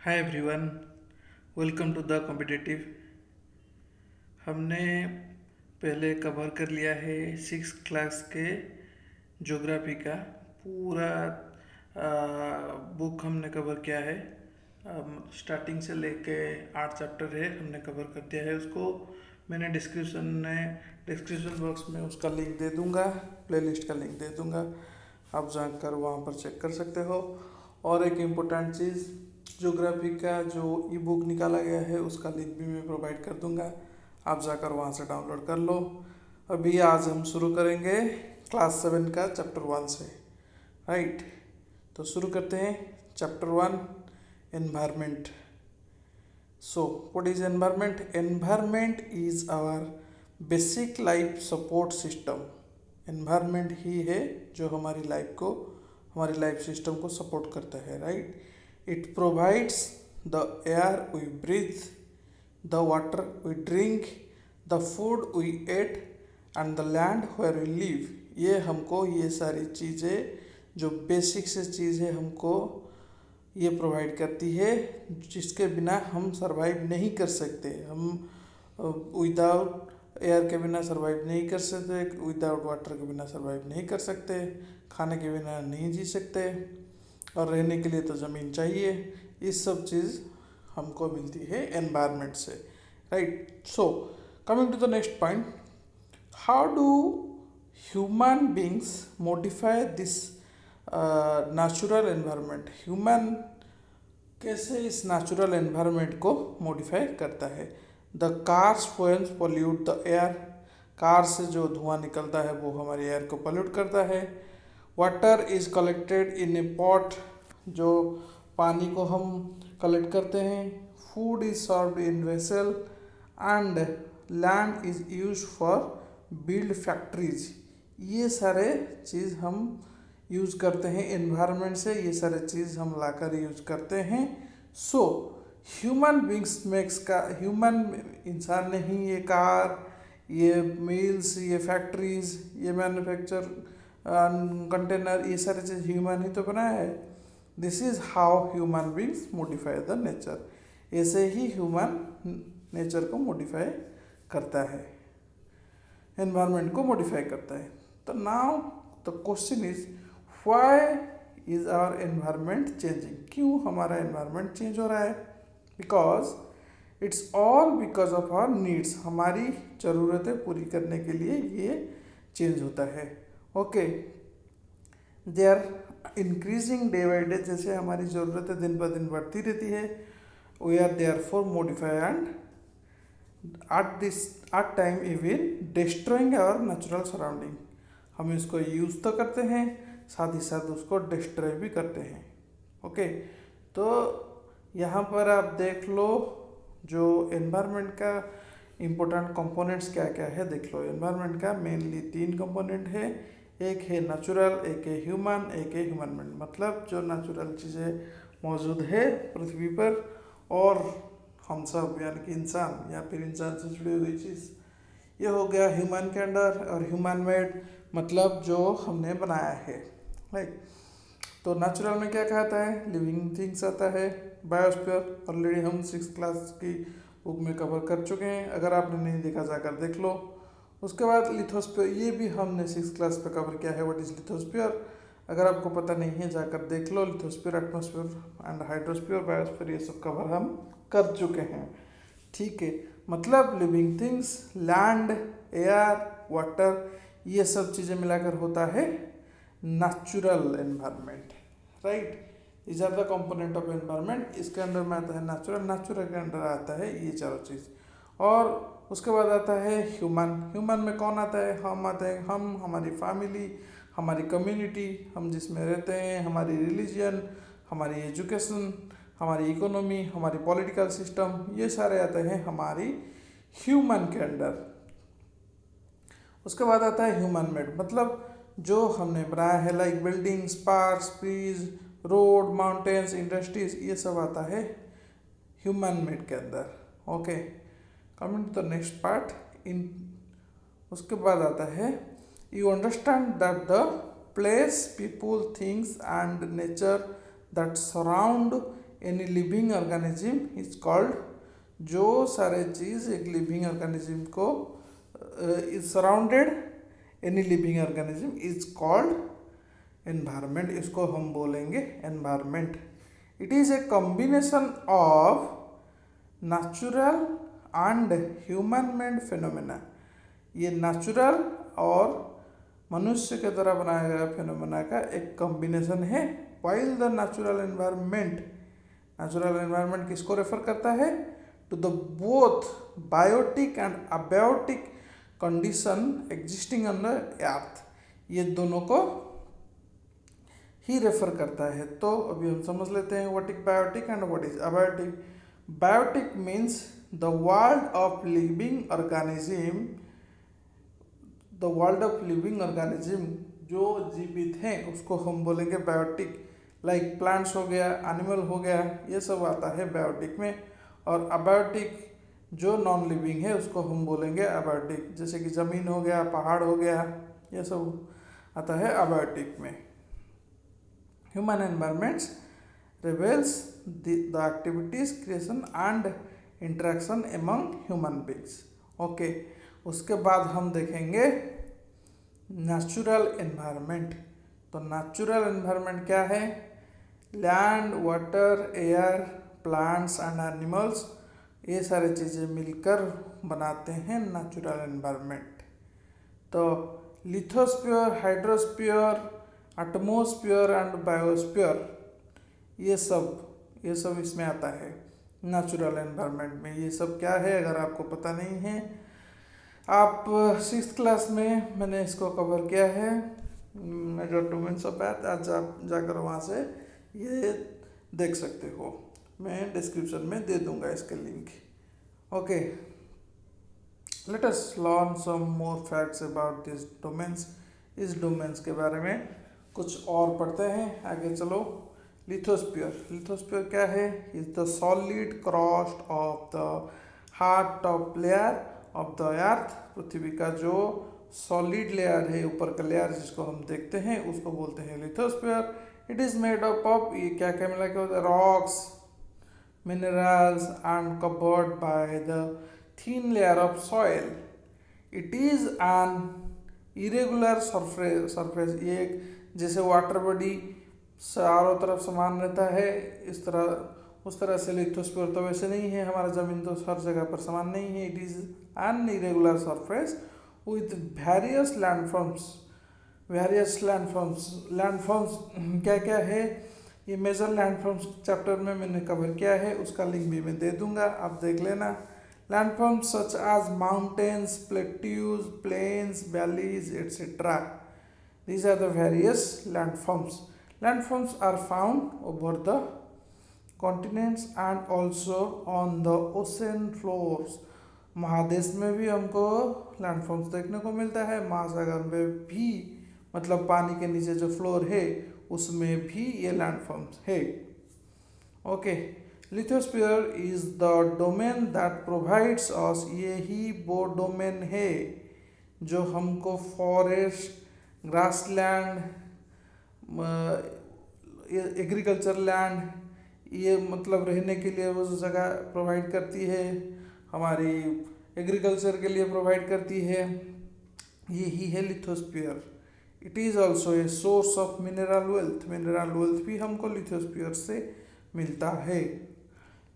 Hi everyone, welcome to the competitive. हमने पहले cover कर लिया है सिक्स क्लास के ज्योग्राफी का पूरा बुक हमने कवर किया है। स्टार्टिंग से लेके 8 चैप्टर है, हमने कवर कर दिया है उसको। मैंने डिस्क्रिप्शन बॉक्स में उसका लिंक दे दूंगा, प्लेलिस्ट का लिंक दे दूंगा, आप जाकर वहाँ पर चेक कर सकते हो। और एक इम्पोर्टेंट चीज़, ज्योग्राफी का जो ई बुक निकाला गया है उसका लिंक भी मैं प्रोवाइड कर दूंगा, आप जाकर वहाँ से डाउनलोड कर लो। अभी आज हम शुरू करेंगे क्लास 7 का चैप्टर 1 से, राइट। तो शुरू करते हैं chapter 1, environment. So what is environment? Environment is our basic life support system. Environment ही है जो हमारी लाइफ सिस्टम को सपोर्ट करता है, right. It provides the air we breathe, the water we drink, the food we eat and the land where we live. ये सारी चीज़ें जो बेसिक से चीज़ें हमको ये प्रोवाइड करती है, जिसके बिना हम सरवाइव नहीं कर सकते। हम विदाउट एयर के बिना सरवाइव नहीं कर सकते, विदाउट वाटर के बिना सरवाइव नहीं कर सकते, खाने के बिना नहीं जी सकते, और रहने के लिए तो ज़मीन चाहिए। ये सब चीज़ हमको मिलती है एनवायरनमेंट से, right. So coming to the next point, how do human beings modify this natural environment? Human कैसे इस नेचुरल एनवायरनमेंट को मॉडिफाई करता है? The cars fuels pollute the air. Car से जो धुआं निकलता है वो हमारे एयर को पोल्यूट करता है। Water is collected in a pot, जो पानी को हम कलेक्ट करते हैं। Food is served in vessel and land is use for build factories. ये सारे चीज़ हम यूज़ करते हैं एनवायरनमेंट से, ये सारे चीज़ हम लाकर यूज करते हैं। सो ह्यूमन बींग्स मेक्स का, ह्यूमन इंसान ने ही ये कार, ये मिल्स, ये फैक्ट्रीज, ये मैन्युफैक्चर कंटेनर, ये सारी चीज़ ह्यूमन ही तो बनाया है। This is how human beings modify the nature. ऐसे ही ह्यूमन नेचर को मॉडिफाई करता है, एनवायरनमेंट को मॉडिफाई करता है। तो now the question is, why is our environment changing? क्यों हमारा एनवायरनमेंट चेंज हो रहा है? Because it's all because of our needs. हमारी ज़रूरतें पूरी करने के लिए ये चेंज होता है, okay. They are increasing day by day, जैसे हमारी ज़रूरतें दिन ब दिन बढ़ती रहती है। We are there for modify and at time even destroying our natural surrounding। हम इसको यूज़ तो करते हैं, साथ ही साथ उसको डिस्ट्रॉय भी करते हैं, ओके। तो यहाँ पर आप देख लो जो एनवायरनमेंट का इम्पोर्टेंट कंपोनेंट्स क्या क्या है, देख लो। एनवायरनमेंट का मेनली 3 कंपोनेंट है, एक है नेचुरल, एक है ह्यूमन, एक है ह्यूमन मेड। मतलब जो नेचुरल चीज़ें मौजूद है पृथ्वी पर, और हम सब यानी कि इंसान या फिर इंसान से जुड़ी हुई चीज़, ये हो गया ह्यूमन के अंडर। और ह्यूमन मेड मतलब जो हमने बनाया है, राइट। तो नेचुरल में क्या कहता है? लिविंग थिंग्स आता है। बायोस्फीयर ऑलरेडी हम 6 क्लास की बुक में कवर कर चुके हैं, अगर आपने नहीं देखा जाकर देख लो। उसके बाद लिथोस्फीयर, ये भी हमने 6 क्लास पे कवर किया है। What is lithosphere? अगर आपको पता नहीं है जाकर देख लो। Lithosphere, atmosphere and hydrosphere, biosphere, ये सब कवर हम कर चुके हैं, ठीक है। मतलब living things, land, air, water, ये सब चीज़ें मिलाकर होता है natural environment, right. These are the component of environment. इसके अंदर में आता है नेचुरल, नेचुरल के अंदर आता है ये चारों चीज़। और उसके बाद आता है ह्यूमन। ह्यूमन में कौन आता है? हम आते हैं, हम, हमारी फैमिली, हमारी कम्युनिटी, हम जिसमें रहते हैं, हमारी रिलीजन, हमारी एजुकेशन, हमारी इकोनॉमी, हमारी पॉलिटिकल सिस्टम, ये सारे आते हैं हमारी ह्यूमन के अंडर। उसके बाद आता है ह्यूमन मेड, मतलब जो हमने बनाया है, like buildings, parks, trees, road, mountains, industries, ये सब आता है ह्यूमन मेड के अंदर, okay. Coming to the next part, in उसके बाद आता है, you understand that the place, people, things and nature that surround any living organism is called, जो सारे चीज़ एक लिविंग ऑर्गेनिज्म को is surrounded, any living organism is called environment, इसको हम बोलेंगे environment. It is a combination of natural and human made phenomena, ये natural और मनुष्य के द्वारा बनाया गया फिनोमेना का एक कॉम्बिनेशन है। While the natural environment, natural environment किसको रेफर करता है? To the both biotic and abiotic condition existing on the earth, ये दोनों को ही रेफर करता है। तो अभी हम समझ लेते हैं what is biotic and what is abiotic. Biotic means the world of living organism, the world of living organism जो जीवित हैं उसको हम बोलेंगे बायोटिक। लाइक प्लांट्स हो गया, एनिमल हो गया, ये सब आता है बायोटिक में। और अबायोटिक जो नॉन लिविंग है उसको हम बोलेंगे अबायोटिक, जैसे कि ज़मीन हो गया, पहाड़ हो गया, ये सब आता है अबायोटिक में। Human environments reveals the activities, creation and interaction among human beings. Okay, उसके बाद हम देखेंगे नेचुरल एनवायरनमेंट। तो नेचुरल एनवायरनमेंट क्या है? Land, water, air, plants and animals, ये सारी चीज़ें मिलकर बनाते हैं नेचुरल एनवायरनमेंट। तो lithosphere, hydrosphere, atmosphere and biosphere, ये सब इसमें आता है नेचुरल एनवायरनमेंट में। ये सब क्या है अगर आपको पता नहीं है, आप 6th क्लास में मैंने इसको कवर किया है, मेजर डोमेन्स ऑफ अर्थ। आज आप जाकर वहाँ से ये देख सकते हो, मैं डिस्क्रिप्शन में दे दूंगा इसके link. Okay, let us learn some more facts about this domains. इस डोमेन्स के बारे में कुछ और पढ़ते हैं, आगे चलो। लिथोस्फीयर, लिथोस्फीयर क्या है? Is the solid crust of the hard top layer of the earth, पृथ्वी का जो सॉलिड लेयर है, ऊपर का लेयर जिसको हम देखते हैं उसको बोलते हैं lithosphere. It is made up of, ये क्या क्या मिला के होता है? Rocks, minerals and covered by the thin layer of soil. It is an irregular surface, ये एक जैसे वाटर बॉडी चारों तरफ समान रहता है, इस तरह उस तरह से लिथोस्फीयर तो वैसे नहीं है, हमारा ज़मीन तो हर जगह पर समान नहीं है। It is an irregular surface with various landforms, landforms क्या क्या है? ये मेजर लैंडफॉर्म्स चैप्टर में मैंने कवर किया है, उसका लिंक भी मैं दे दूंगा, आप देख लेना। Landforms such as mountains, plateaus, plains, valleys etcetera, these are the various landforms. Landforms are found over the continents and also on the ocean floors. महादेश में भी हमको लैंडफॉर्म्स देखने को मिलता है, महासागर में भी, मतलब पानी के नीचे जो फ्लोर है उसमें भी ये लैंडफॉर्म्स है। Okay, lithosphere is the domain that provides us, ये ही वो डोमेन है जो हमको फॉरेस्ट, ग्रासलैंड, एग्रीकल्चर लैंड, ये मतलब रहने के लिए वो जगह प्रोवाइड करती है, हमारी एग्रीकल्चर के लिए प्रोवाइड करती है, यही है lithosphere. It is also a source of mineral wealth, mineral wealth भी हमको लिथोस्फीयर से मिलता है।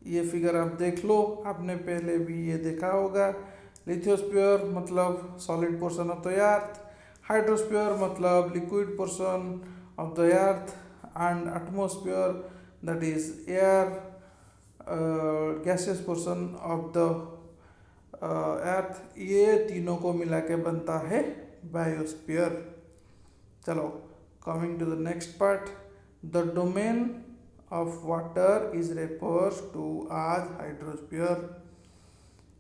ये फिगर आप देख लो, आपने पहले भी ये देखा होगा। लिथोस्फीयर मतलब solid portion of the earth, hydrosphere मतलब liquid portion of the earth, and atmosphere that is air, gaseous portion of the earth, ये तीनों को मिला के बनता है बायोस्फीयर। चलो, coming to the next part, the domain of water is refers to as hydrosphere.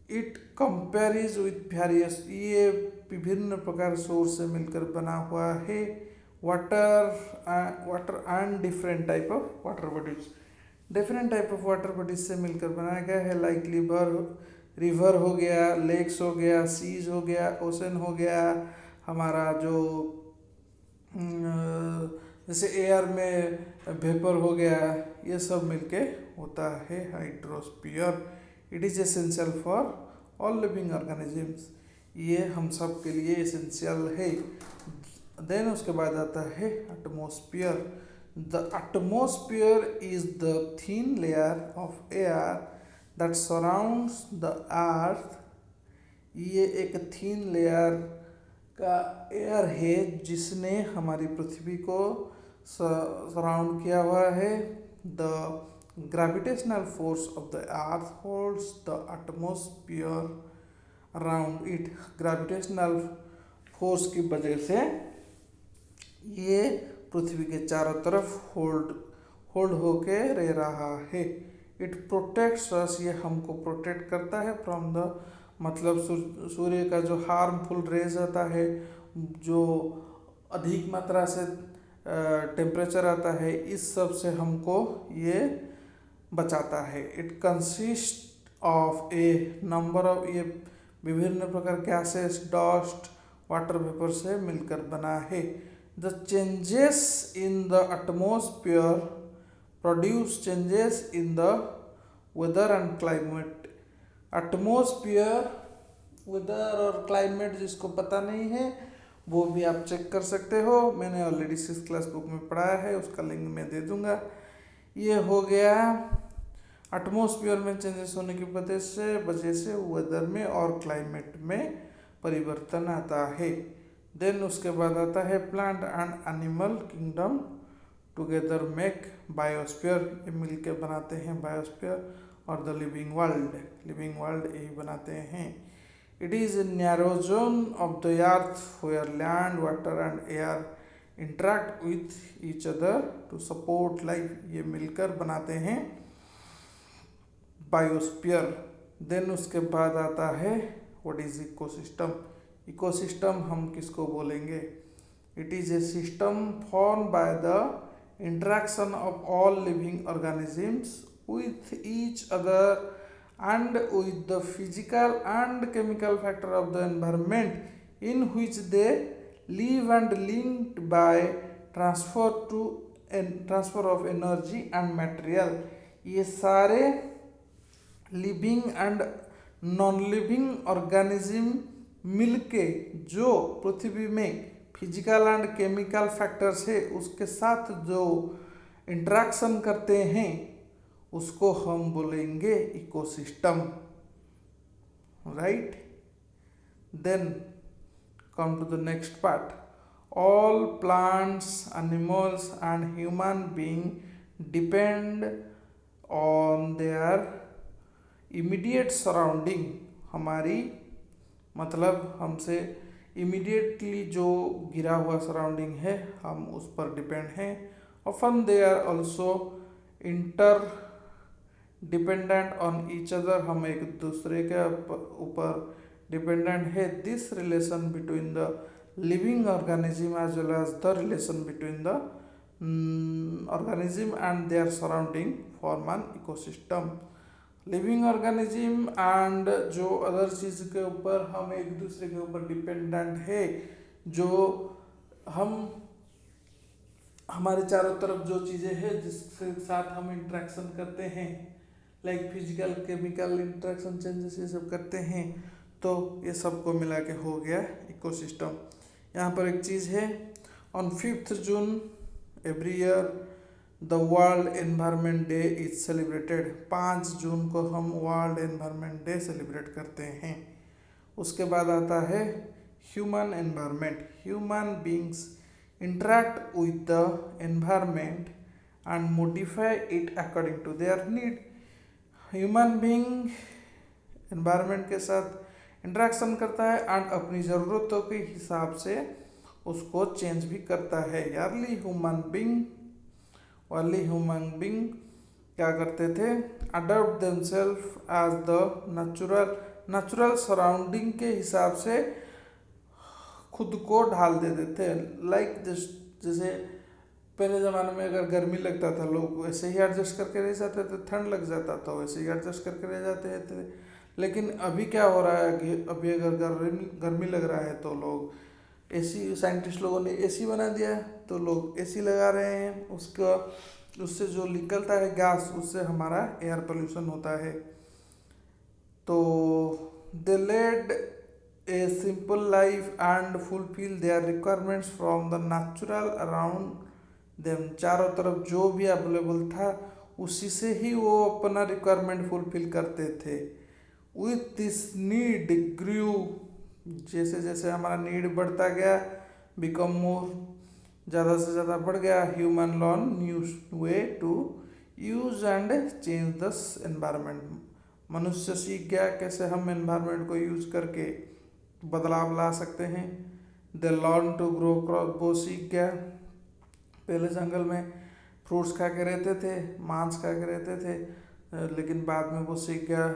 It compares with various, ये विभिन्न प्रकार सोर्स से मिलकर बना हुआ है। Water and different type of water bodies, different type of water bodies से मिलकर बनाया गया है। लाइक रिवर हो गया, लेक्स हो गया, सीज हो गया, ओशन हो गया, हमारा जो जैसे एयर में वेपर हो गया, ये सब मिलके होता है hydrosphere. It is essential for all living organisms, ये हम सब के लिए एसेंशियल है। देन उसके बाद आता है atmosphere. The atmosphere is the thin layer of air that surrounds the earth. ये एक थिन लेयर का एयर है जिसने हमारी पृथ्वी को सराउंड किया हुआ है। The gravitational force of the earth holds the atmosphere around it. Gravitational force की वजह से ये पृथ्वी के चारों तरफ होल्ड होके रह रहा है। इट प्रोटेक्ट्स अस, ये हमको प्रोटेक्ट करता है फ्रॉम द, मतलब सूर्य का जो हार्मफुल रेज आता है, जो अधिक मात्रा से टेम्परेचर आता है, इस सब से हमको ये बचाता है। It consist of A number of, ये विभिन्न प्रकार गैसेस, डस्ट, वाटर वेपर से मिलकर बना है। The changes in the atmosphere produce changes in the weather and climate. Atmosphere, weather और क्लाइमेट जिसको पता नहीं है वो भी आप चेक कर सकते हो, मैंने ऑलरेडी 6th क्लास बुक में पढ़ाया है, उसका लिंक मैं दे दूंगा। ये हो गया एटमॉस्फेयर में चेंजेस होने की वजह से वेदर में और क्लाइमेट में परिवर्तन आता है। देन उसके बाद आता है plant and animal kingdom together make biosphere. ये मिलके बनाते हैं बायोस्फीयर और द लिविंग वर्ल्ड यही बनाते हैं। It is a narrow zone of the earth where land, water and air interact with each other to support life. ये मिलकर बनाते हैं बायोस्फीयर। देन उसके बाद आता है व्हाट इज इकोसिस्टम। इकोसिस्टम हम किसको बोलेंगे? It is A system form by the interaction of all living organisms with each other and with the physical and chemical factor of the environment in which they live and linked by transfer of energy and material। ये सारे living and non living organism मिलके जो पृथ्वी में physical and chemical factors है उसके साथ जो interaction करते हैं उसको हम बोलेंगे ecosystem, right. Then come to the next part. All plants, animals and human being depend on their immediate surrounding. हमारी मतलब हमसे इमीडिएटली जो गिरा हुआ सराउंडिंग है हम उस पर डिपेंड हैं। Often they are also interdependent on each other, हम एक दूसरे के ऊपर डिपेंडेंट है। This relation between the living organism as well as the relation between the organism and their surrounding form an ecosystem. Living organism and जो other चीज़ के ऊपर हम एक दूसरे के ऊपर डिपेंडेंट है, जो हम हमारे चारों तरफ जो चीज़ें हैं जिसके साथ हम इंट्रैक्शन करते हैं, like physical chemical interaction changes ये सब करते हैं, तो ये सबको मिला के हो गया इकोसिस्टम। यहाँ पर एक चीज़ है, on 5th June every year the world environment day is celebrated. 5 जून को हम वर्ल्ड एनवायरनमेंट डे सेलिब्रेट करते हैं। उसके बाद आता है human environment. Human beings interact with the environment and modify it according to their need। Human being environment के साथ इंटरेक्शन करता है एंड अपनी ज़रूरतों के हिसाब से उसको चेंज भी करता है। अर्ली ह्यूमन बीइंग क्या करते थे? Adopt themself as the natural surrounding के हिसाब से खुद को ढाल देते थे। लाइक जैसे पहले ज़माने में अगर गर्मी लगता था लोग वैसे ही एडजस्ट करके रह जाते थे, ठंड लग जाता था वैसे ही एडजस्ट करके रह जाते थे। लेकिन अभी क्या हो रहा है कि अभी अगर गर्मी लग रहा है तो लोग एसी साइंटिस्ट लोगों ने एसी बना दिया, तो लोग एसी लगा रहे हैं, उसका उससे जो निकलता है गैस, उससे हमारा एयर पोल्यूशन होता है। तो they lead a simple life and fulfil their requirements from the natural around them. चारों तरफ जो भी अवेलेबल था उसी से ही वो अपना रिक्वायरमेंट फुलफिल करते थे। विथ दिस नीड ग्रू, जैसे जैसे हमारा नीड बढ़ता गया, बिकम मोर, ज़्यादा से ज़्यादा बढ़ गया, human learn new way to use and change this environment. मनुष्य सीख गया कैसे हम एनवायरनमेंट को यूज करके बदलाव ला सकते हैं। They learn to grow crop, वो सीख गया। पहले जंगल में फ्रूट्स खा के रहते थे, मांस खा के रहते थे, लेकिन बाद में वो सीख गया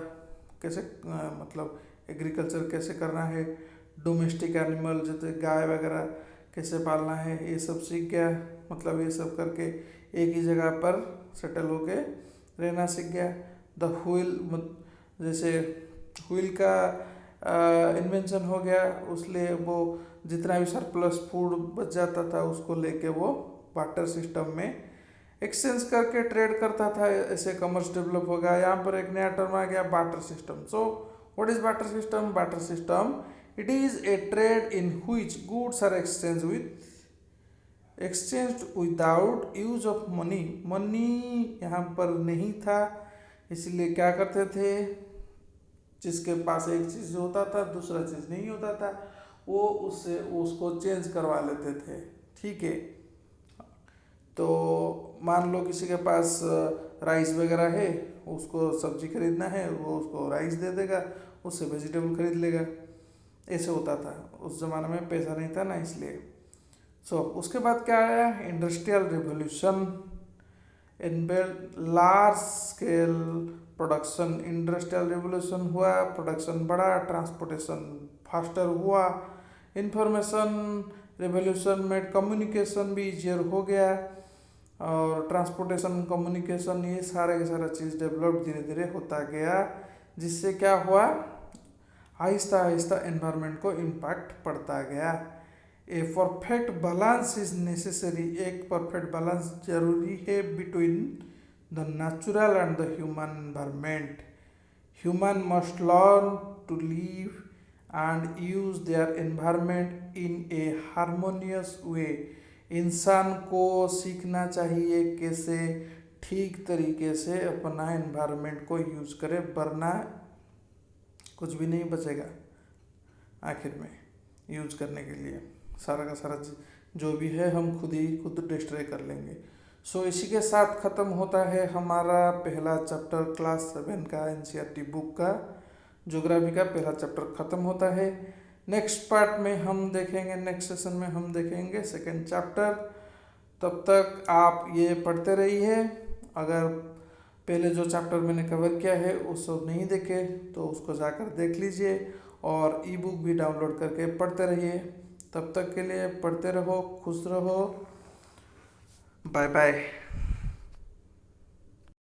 कैसे मतलब एग्रीकल्चर कैसे करना है, डोमेस्टिक एनिमल जैसे गाय वगैरह कैसे पालना है, ये सब सीख गया। मतलब ये सब करके एक ही जगह पर सेटल होके रहना सीख गया। द व्हील, जैसे व्हील का इन्वेंशन हो गया, उसलिए वो जितना भी सरप्लस फूड बच जाता था उसको लेके वो बार्टर सिस्टम में एक्सचेंज करके ट्रेड करता था, ऐसे कॉमर्स डेवलप हो गया। यहाँ पर एक नया टर्म आ गया, barter system. So what is barter system? Barter system, it is a trade in which goods are exchanged without use of money. Money यहाँ पर नहीं था, इसलिए क्या करते थे, जिसके पास एक चीज़ होता था दूसरा चीज़ नहीं होता था, वो उससे उसको चेंज करवा लेते थे। ठीक है, तो मान लो किसी के पास राइस वगैरह है, उसको सब्जी खरीदना है, वो उसको राइस दे देगा, उससे वेजिटेबल खरीद लेगा। ऐसे होता था, उस ज़माने में पैसा नहीं था ना, इसलिए। उसके बाद क्या आया? Industrial revolution. In large scale production, industrial revolution हुआ, प्रोडक्शन बढ़ा, ट्रांसपोर्टेशन फास्टर हुआ, इंफॉर्मेशन रिवोल्यूशन में कम्युनिकेशन भी ईजियर हो गया, और ट्रांसपोर्टेशन कम्युनिकेशन ये सारे का सारा चीज़ डेवलप धीरे धीरे होता गया, जिससे क्या हुआ, आहिस्ता आहिस्ता एनवायरनमेंट को इम्पैक्ट पड़ता गया। A perfect balance is necessary, एक परफेक्ट बैलेंस जरूरी है between the natural and the human environment. Human must learn to live and use their environment in a harmonious way. इंसान को सीखना चाहिए कैसे ठीक तरीके से अपना एनवायरनमेंट को यूज करे, वरना कुछ भी नहीं बचेगा आखिर में। यूज करने के लिए सारा का सारा जो भी है हम खुद डिस्ट्रॉय कर लेंगे। इसी के साथ ख़त्म होता है हमारा पहला चैप्टर क्लास 7 का एनसीईआरटी बुक का ज्योग्राफी का पहला चैप्टर ख़त्म होता है। नेक्स्ट पार्ट में हम देखेंगे, नेक्स्ट सेशन में हम देखेंगे सेकंड चैप्टर। तब तक आप ये पढ़ते रहिए। अगर पहले जो चैप्टर मैंने कवर किया है उस सब नहीं देखे तो उसको जाकर देख लीजिए, और ई बुक भी डाउनलोड करके पढ़ते रहिए। तब तक के लिए पढ़ते रहो, खुश रहो, बाय बाय।